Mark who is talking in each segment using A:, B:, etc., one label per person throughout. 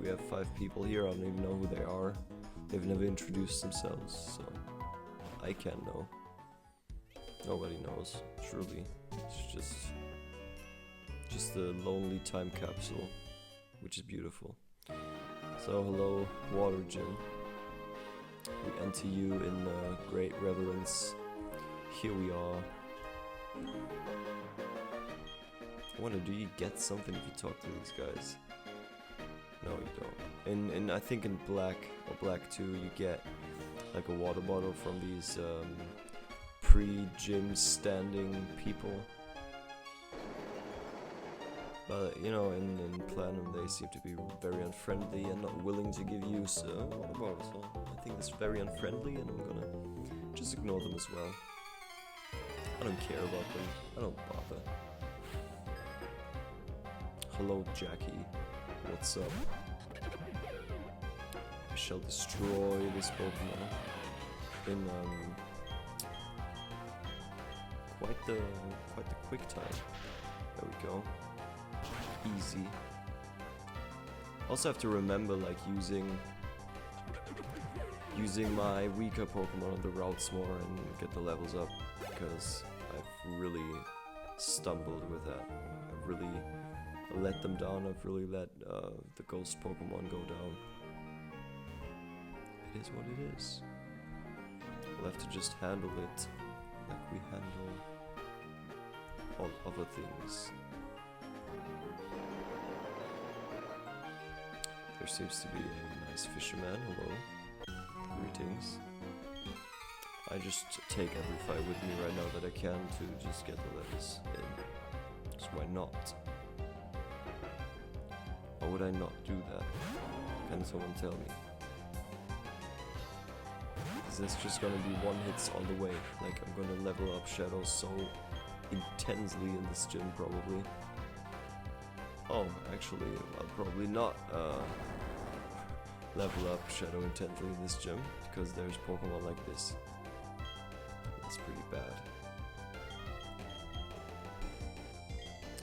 A: we have 5 people here. I don't even know who they are. They've never introduced themselves, so I can't know. Nobody knows, truly. It's just a lonely time capsule, which is beautiful. So hello, Water Gym. We enter you in great reverence. Here we are. I wonder, do you get something if you talk to these guys? No, you don't. In I think in Black or Black 2, you get like a water bottle from these pre-gym standing people. But you know, in Platinum they seem to be very unfriendly and not willing to give you water bottles. So I think that's very unfriendly, and I'm gonna just ignore them as well. I don't care about them. I don't bother. Hello, Jackie. What's up? I shall destroy this Pokemon in quite the quick time. There we go. Easy. Also have to remember like using my weaker Pokemon on the routes more and get the levels up, because I've really stumbled with that. I've really let them down. I've really let the ghost Pokemon go down. It is what it is. We'll have to just handle it like we handle all other things. There seems to be a nice fisherman. Hello. Greetings. I just take every fight with me right now that I can to just get the levels in. So why not? Why would I not do that? Can someone tell me? Is this just gonna be one hits all the way? Like I'm gonna level up Shadow so intensely in this gym probably. Oh, actually, I'll probably not level up Shadow intensely in this gym, because there's Pokemon like this. That's pretty bad.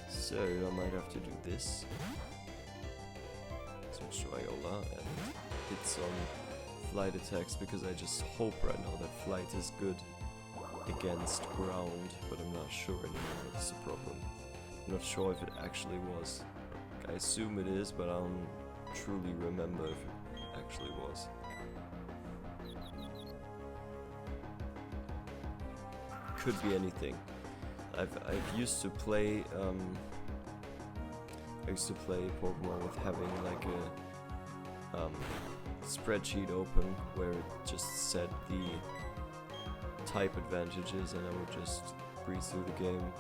A: So I might have to do this. Switch to Iola and hit some flight attacks, because I just hope right now that flight is good against ground, but I'm not sure anymore. That's the problem. I'm not sure if it actually was. I assume it is, but I don't truly remember if it actually was. Could be anything. I've used to play Pokemon with having like a spreadsheet open where it just said the type advantages, and I would just breeze through the game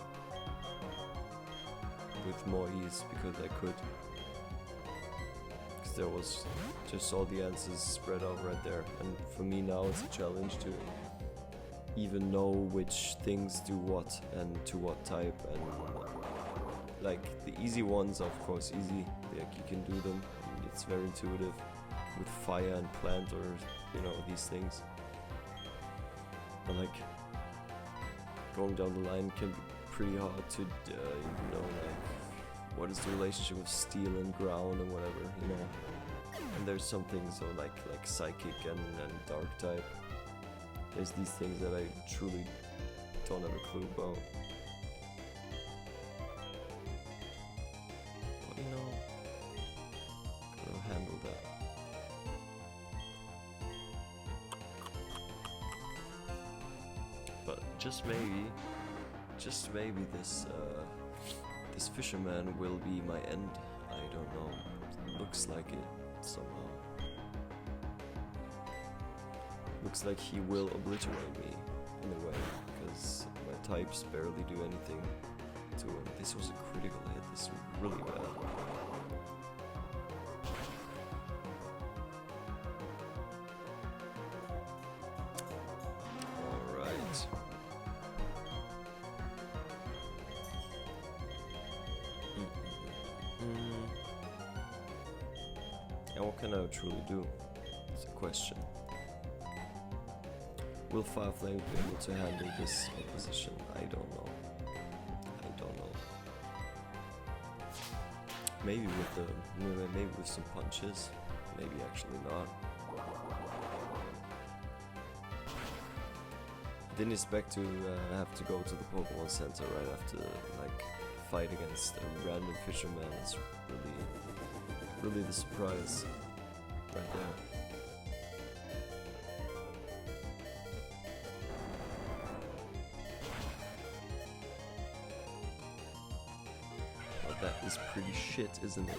A: with more ease because I could. Because there was just all the answers spread out right there, and for me now it's a challenge to even know which things do what and to what type, and like the easy ones are of course easy, like you can do them, and it's very intuitive with fire and plant, or you know, these things. But like going down the line can be pretty hard to you know, like what is the relationship of steel and ground and whatever, you know. And there's some things like psychic and dark type. There's these things that I truly don't have a clue about. But you know, gotta handle that. But just maybe this fisherman will be my end. I don't know. It looks like it somehow. Looks like he will obliterate me in a way, because my types barely do anything to him. This was a critical hit. This is really bad. Alright. And what can I truly do? It's a question. Will Fireflame be able to handle this opposition? I don't know. maybe with the maybe with some punches, maybe actually not. Didn't expect to have to go to the Pokemon Center right after like fight against a random fisherman. It's really the surprise right there. But that is pretty shit, isn't it?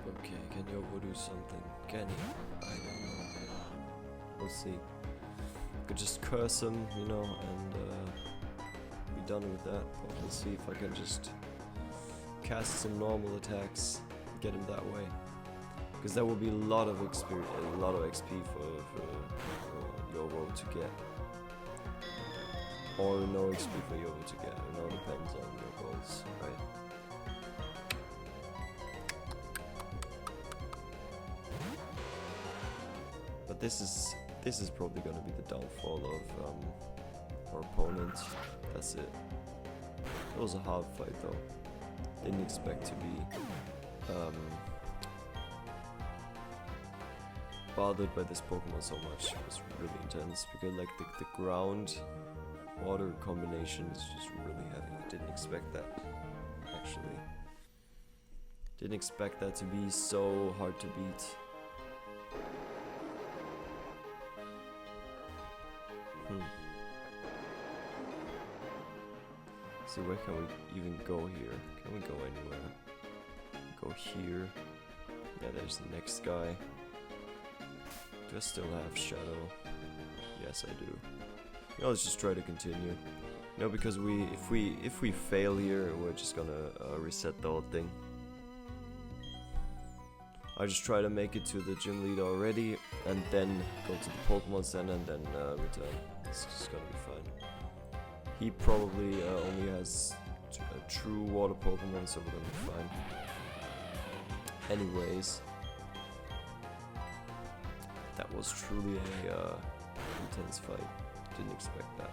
A: Okay, can Yovo do something? Can he? I don't know. We'll see. Could just curse him, you know, and be done with that. But we'll see if I can just cast some normal attacks, get him that way. Because that will be a lot of experience, a lot of XP for Yovo to get. Or no XP for Yovo to get. It all depends on your goals, right? But this is probably going to be the downfall of our opponent. That's it. It was a hard fight though. Didn't expect to be bothered by this Pokemon so much. It was really intense because like the ground water combination is just really heavy. I didn't expect that actually. Didn't expect that to be so hard to beat. See, where can we even go here? Can we go anywhere? Go here. Yeah, there's the next guy. Do I still have Shadow? Yes, I do. You know, let's just try to continue. You know, because if we fail here, we're just gonna reset the whole thing. I just try to make it to the gym leader already, and then go to the Pokemon Center and then return. It's just gonna be fine. He probably only has a true water Pokemon, so we're gonna be fine. Anyways, that was truly a intense fight. Didn't expect that.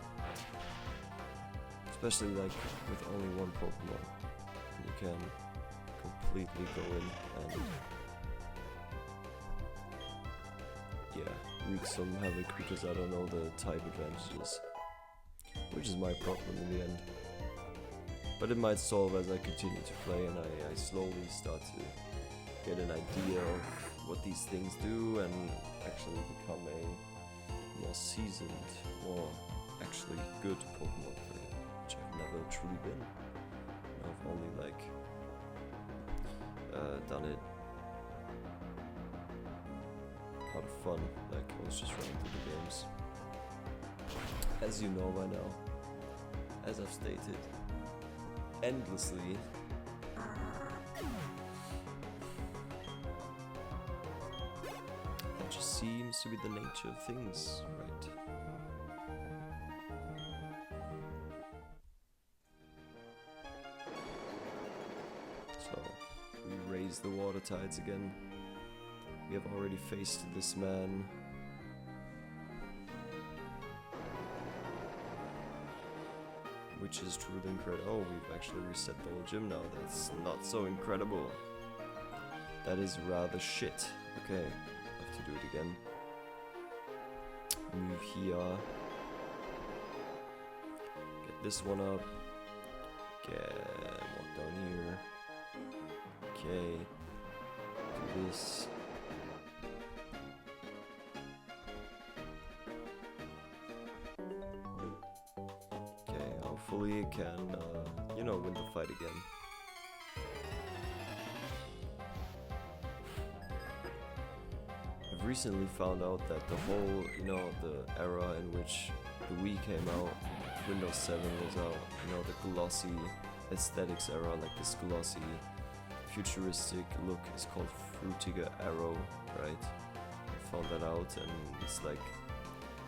A: Especially like with only one Pokemon. You can completely go in and wreak some havoc because I don't know the type advantages. Which is my problem in the end. But it might solve as I continue to play and I slowly start to get an idea of what these things do and actually become a more seasoned, more actually good Pokemon player, which I've never truly been. I've only like done it out of fun, like I was just running through the games. As you know by now, as I've stated, endlessly. That just seems to be the nature of things, right? So, we raise the water tides again. We have already faced this man. Which is truly incredible. Oh, we've actually reset the whole gym now. That's not so incredible. That is rather shit. Okay, have to do it again. Move here. Get this one up. Get walk down here. Okay. Do this. Hopefully it can, you know, win the fight again. I've recently found out that the whole, you know, the era in which the Wii came out, Windows 7 was out, you know, the glossy aesthetics era, like this glossy, futuristic look is called Frutiger Arrow, right? I found that out, and it's like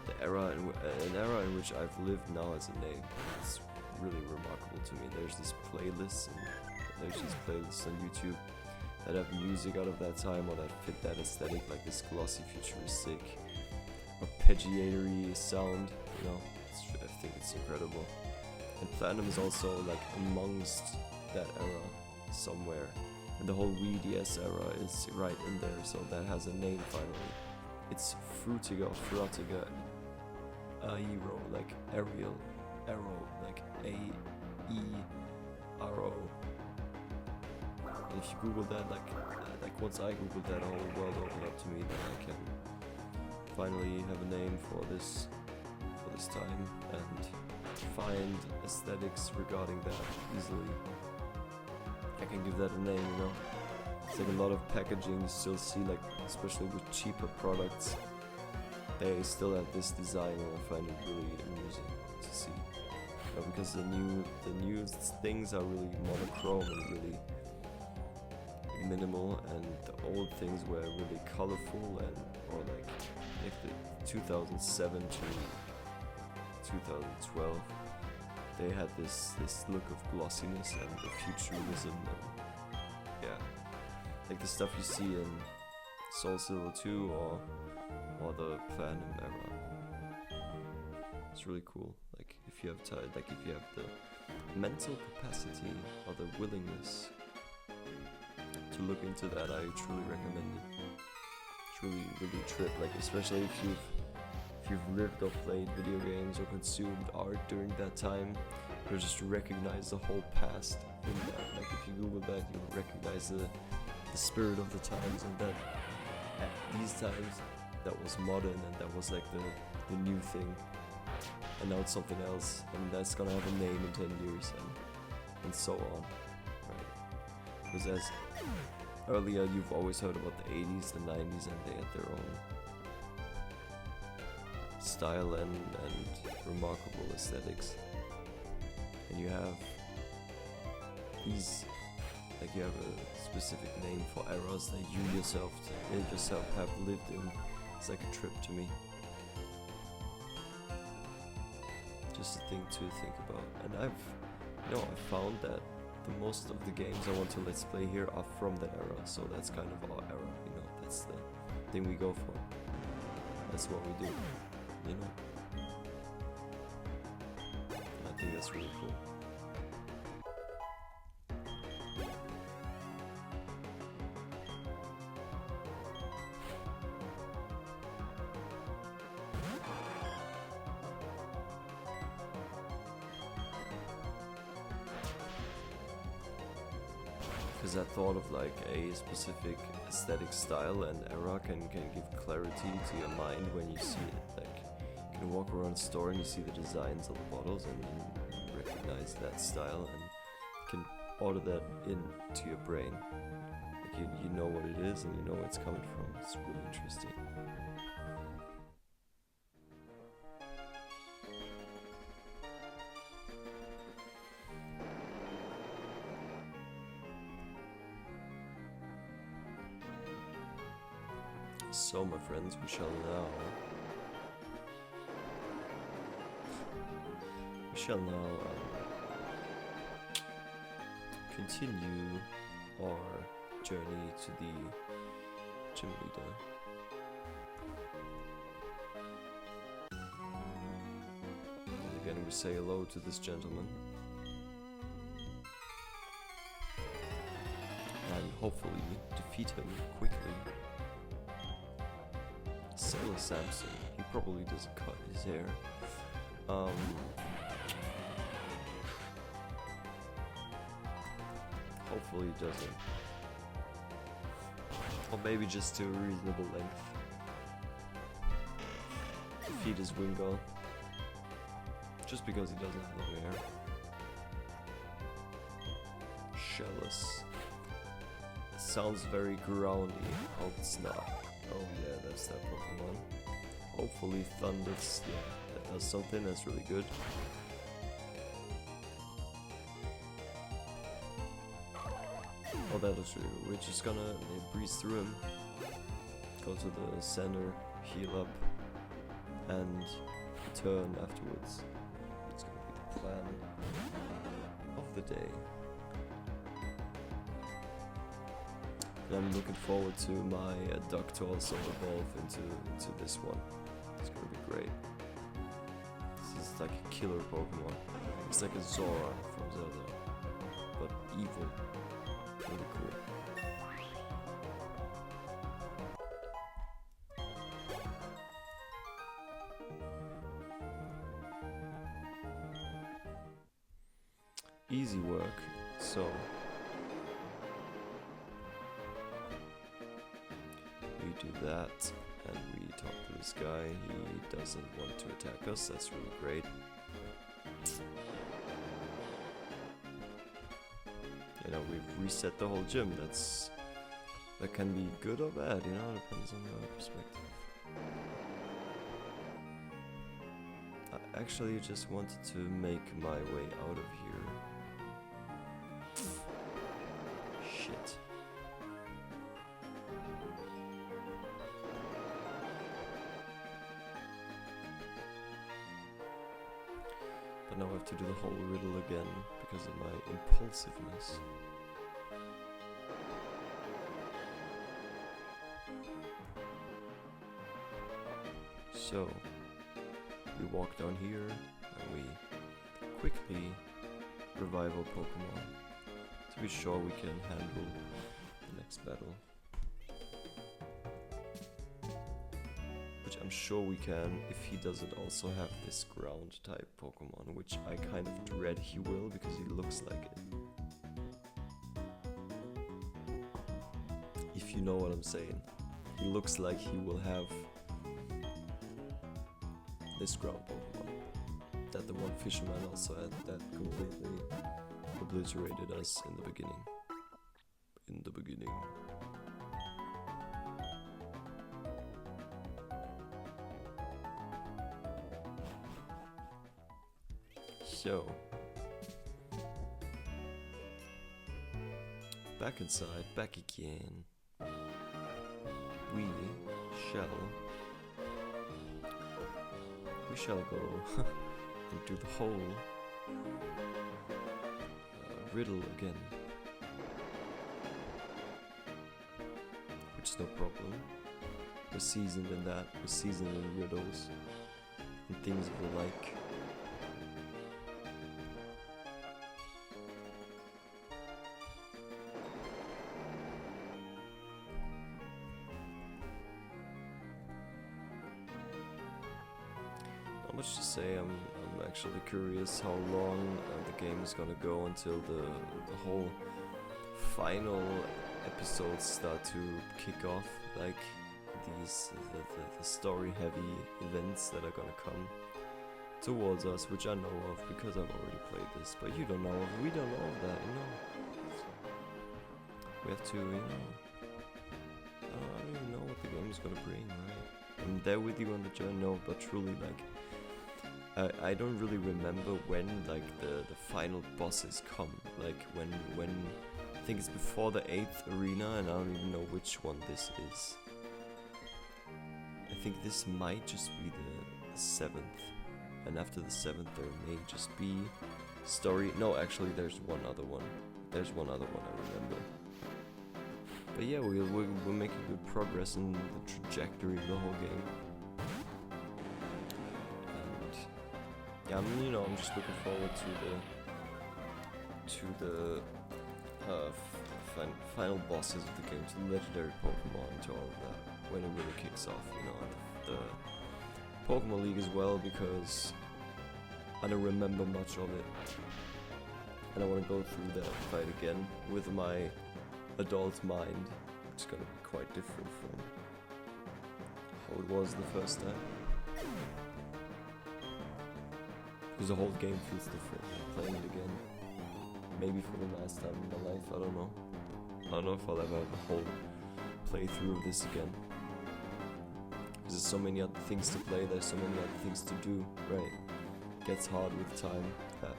A: the era, an era in which I've lived now as a name. It's really remarkable to me. There's these playlists on YouTube that have music out of that time or that fit that aesthetic, like this glossy futuristic, arpeggiatory sound, you know. I think it's incredible. And Platinum is also like amongst that era somewhere. And the whole Wii DS era is right in there, so that has a name finally. It's Frutiga, Aero, like aerial, arrow, like A-E-R-O. And if you Google that, like once I Googled that, the whole world opened up to me, then I can finally have a name for this time and find aesthetics regarding that easily. I can give that a name, you know. It's like a lot of packaging you still see, like especially with cheaper products, they still have this design, and I find it really amusing to see. Because the new things are really monochrome and really minimal, and the old things were really colorful and or like the 2007 to 2012. They had this look of glossiness and the futurism, and yeah, like the stuff you see in Soul Silver 2 or the Platinum era. It's really cool. Like if you have time, like if you have the mental capacity or the willingness to look into that, I truly recommend it. It's really trip. Like especially if you've lived or played video games or consumed art during that time, you'll just recognize the whole past in that. Like if you Google that, you'll recognize the spirit of the times, and that at these times that was modern and that was like the new thing, and now it's something else, and that's gonna have a name in 10 years and so on, right? Because as earlier you've always heard about the 80s, the 90s, and they had their own style and remarkable aesthetics, and you have these, like you have a specific name for eras that you yourself have lived in. It's like a trip to me. Just a thing to think about. And I've found that the most of the games I want to let's play here are from that era, so that's kind of our era, you know, that's the thing we go for. That's what we do, you know. And I think that's really cool. Because that thought of like a specific aesthetic style and era can give clarity to your mind when you see it. Like you can walk around a store and you see the designs of the bottles and you recognize that style and you can order that into your brain. Like you know what it is and you know where it's coming from. It's really interesting. So, my friends, we shall now continue our journey to the gym leader. And again, we say hello to this gentleman, and hopefully defeat him quickly. Sailor Samson, he probably doesn't cut his hair. Hopefully he doesn't. Or maybe just to a reasonable length. Defeat his Wingull. Just because he doesn't have long hair. Shellos. It sounds very groundy. Hope it's not. Oh yeah, that's that Pokemon. Hopefully Thunders, yeah, that does something that's really good. Oh, that looks really good. We're just gonna breeze through him. Go to the center, heal up, and return afterwards. It's gonna be the plan of the day. And I'm looking forward to my duck to also evolve into this one. It's gonna be great. This is like a killer Pokemon. It's like a Zora from Zelda, but evil. Really cool. Easy work, so we do that and we talk to this guy. He doesn't want to attack us, that's really great. You know, we've reset the whole gym. That can be good or bad, you know, depends on your perspective. I actually just wanted to make my way out of here. Shit. But now I have to do the whole riddle again because of my impulsiveness. So, we walk down here and we quickly revive our Pokemon to be sure we can handle the next battle. Which I'm sure we can if he doesn't also have this ground type Pokemon, which I kind of dread he will because he looks like it. If you know what I'm saying. He looks like he will have this ground Pokemon that the one fisherman also had that completely obliterated us in the beginning. So, back inside, back again. We shall go and do the whole riddle again, which is no problem. We're seasoned in that. We're seasoned in riddles and things we like. Not much to say. I'm actually curious how long the game is gonna go until the whole final episodes start to kick off, like these the story heavy events that are gonna come towards us, which I know of because I've already played this, but you don't know of, we don't know of that, you know. We have to, you know, I don't even know what the game is gonna bring, right? I'm there with you on the journey, no, but truly, like, I don't really remember when, like, the final bosses come, like, when, I think it's before the 8th arena, and I don't even know which one this is. I think this might just be the 7th, and after the 7th there may just be story, no, actually there's one other one, I remember. But yeah, we're making good progress in the trajectory of the whole game. Yeah, I'm just looking forward to the final bosses of the game, to the legendary Pokemon, to all of that, when it really kicks off, you know, the Pokemon League as well, because I don't remember much of it, and I want to go through that fight again with my adult mind, which is going to be quite different from how it was the first time. Because the whole game feels different, playing it again. Maybe for the last time in my life, I don't know. I don't know if I'll ever have a whole playthrough of this again. Because there's so many other things to play, there's so many other things to do, right? It gets hard with time that,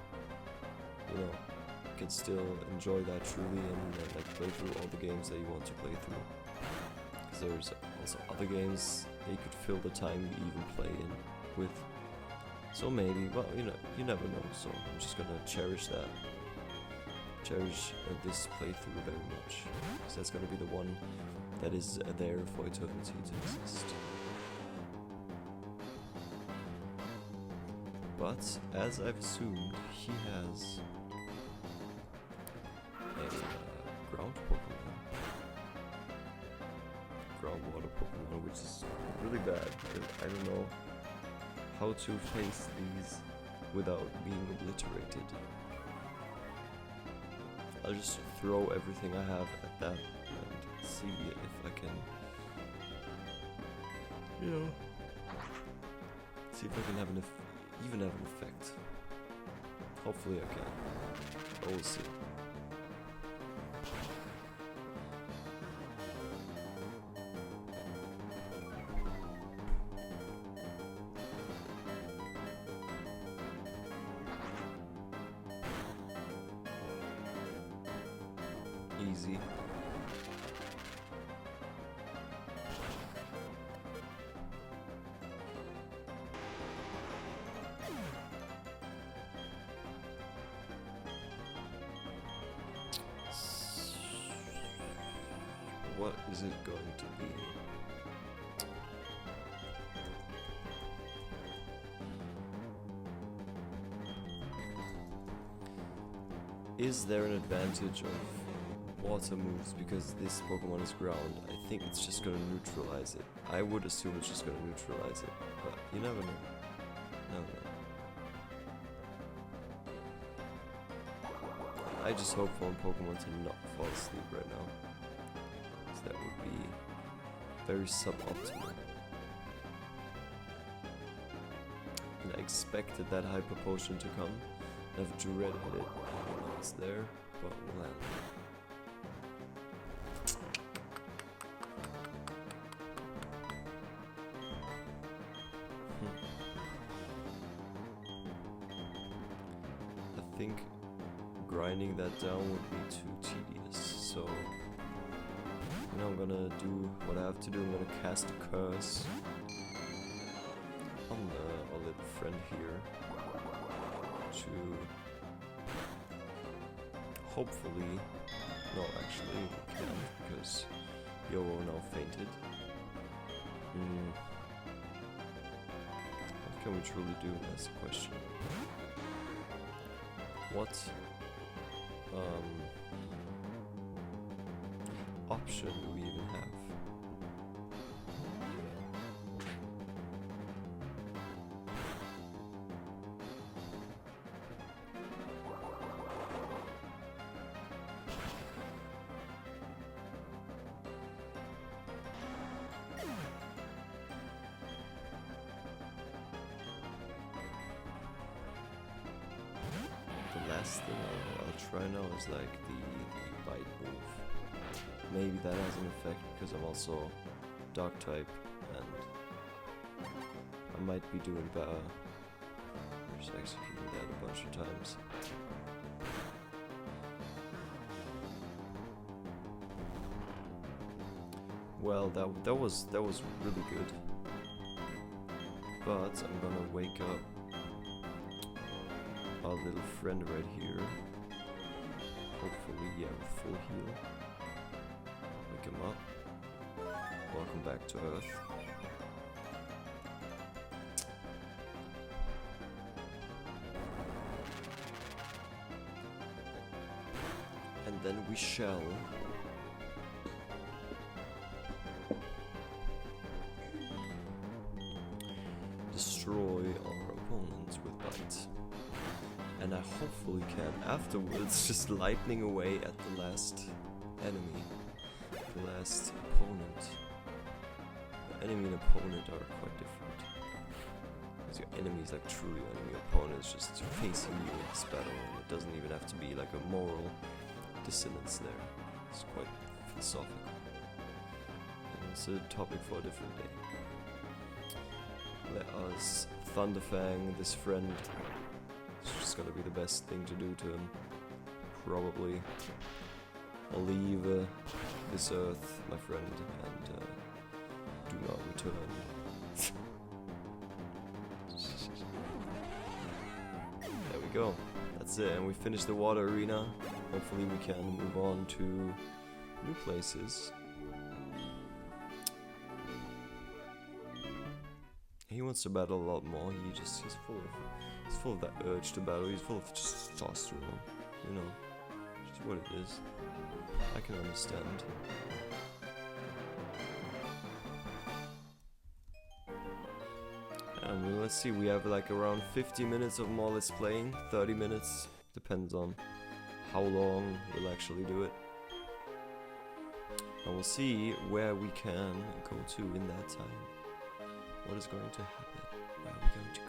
A: you know, you can still enjoy that truly and like play through all the games that you want to play through. Because there's also other games that you could fill the time you even play in with. So maybe, well, you know, you never know, so I'm just gonna cherish that. Cherish this playthrough very much, because that's gonna be the one that is there for eternity to exist. But, as I've assumed, he has a ground Pokemon. Groundwater Pokemon, which is really bad because I don't know how to face these without being obliterated. I'll just throw everything I have at that and see if I can, you know, see if I can have even have an effect. Hopefully I can. But we'll see. Easy. What is it going to be? Is there an advantage of water moves because this Pokemon is ground? I think it's just gonna neutralize it. I would assume it's just gonna neutralize it, but you never know. I just hope for Pokemon to not fall asleep right now, because that would be very suboptimal. And I expected that Hyper Potion to come. I've dreaded it. I don't know it's there, but we'll have it. I think grinding that down would be too tedious, so you know, I'm gonna do what I have to do. I'm gonna cast a curse on our little friend here to hopefully, no, actually we can't because Yowo now fainted. What can we truly do? That's the question. What option do we even have? The last thing I'll try now is like the bite move. Maybe that has an effect because I'm also dark type and I might be doing better. Just executing that a bunch of times. Well, that was really good. But I'm gonna wake up our little friend right here. Hopefully, yeah, with full heal. Wake him up. Welcome back to Earth. And then we shall destroy our opponents with bites. And I hopefully can afterwards just lightning away at the last enemy, the last opponent. The enemy and opponent are quite different. Because your enemy is like truly your enemy, opponent is just facing you in this battle, and it doesn't even have to be like a moral dissonance there. It's quite philosophical. And it's a topic for a different day. Let us Thunderfang this friend. It's just gonna be the best thing to do to him. Probably. I'll leave this earth, my friend, and do not return. There we go. That's it, and we finished the water arena. Hopefully we can move on to new places. He wants wants to battle a lot more. He's full of that urge to battle. He's full of just testosterone. You know, just what it is. I can understand. And let's see, we have like around 50 minutes of more or less playing. 30 minutes, depends on how long we'll actually do it. And we'll see where we can go to in that time. What is going to happen? Where are we going to